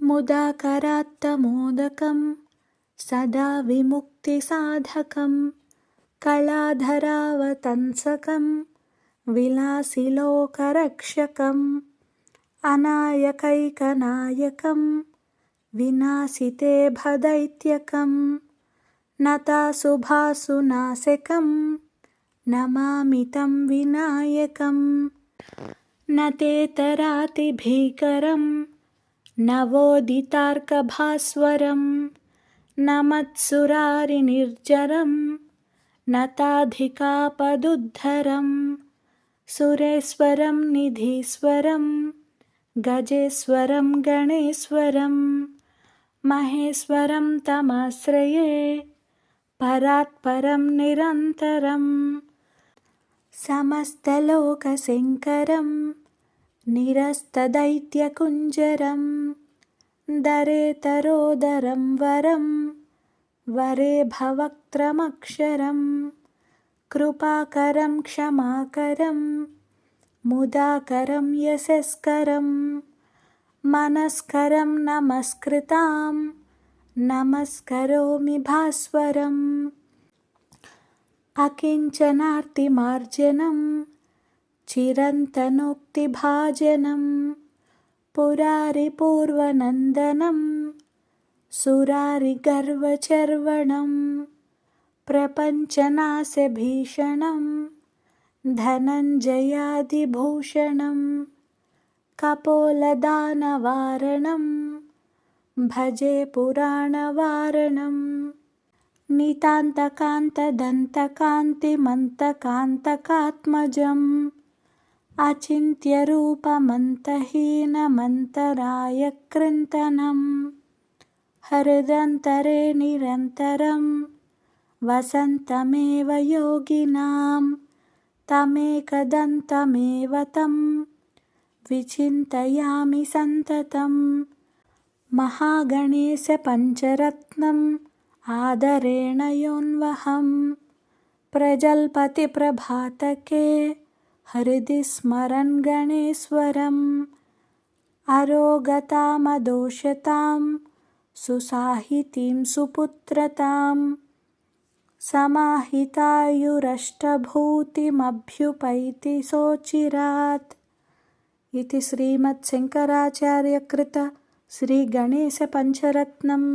मुदाकरात्तमोदकं सदा विमुक्तिसाधकं कलाधरावतंसकं विलासिलोकरक्षकम् अनायकैकनायकं विनाशिते भदैत्यकं नताशुभासुनाशकं नमामि तं विनायकं न तेतरातिभीकरं नवोदितार्कभास्वरं न मत्सुरारिनिर्जरं नताधिकापदुद्धरं सुरेश्वरं निधीश्वरं गजेश्वरं गणेश्वरं महेश्वरं तमाश्रये परात्परं निरन्तरं समस्तलोकशङ्करं निरस्तदैत्यकुञ्जरं दरेतरोदरं वरं वरे भवक्त्रमक्षरं कृपाकरं क्षमाकरं मुदाकरं यशस्करं मनस्करं नमस्कृतां नमस्करोमि भास्वरम् अकिञ्चनार्तिमार्जनं चिरन्तनोक्तिभाजनं पुरारिपूर्वनन्दनं सुरारिगर्वचर्वणं प्रपञ्चनाशभीषणं धनञ्जयादिभूषणं कपोलदानवारणं भजे पुराणवारणं नितान्तकान्तदन्तकान्तिमन्तकान्तकात्मजम् अचिन्त्यरूपमन्तहीनमन्तरायकृन्तनं हृदन्तरे निरन्तरं वसन्तमेव योगिनां तमेकदन्तमेव तं विचिन्तयामि सन्ततं महागणेशपञ्चरत्नम् आदरेण योऽन्वहं प्रजल्पतिप्रभातके हृदि स्मरन् गणेश्वरम् अरोगतामदोषतां सुसाहितीं सुपुत्रतां समाहितायुरष्टभूतिमभ्युपैति सोचिरात् इति श्रीमत्शङ्कराचार्यकृत श्रीगणेशपञ्चरत्नम्।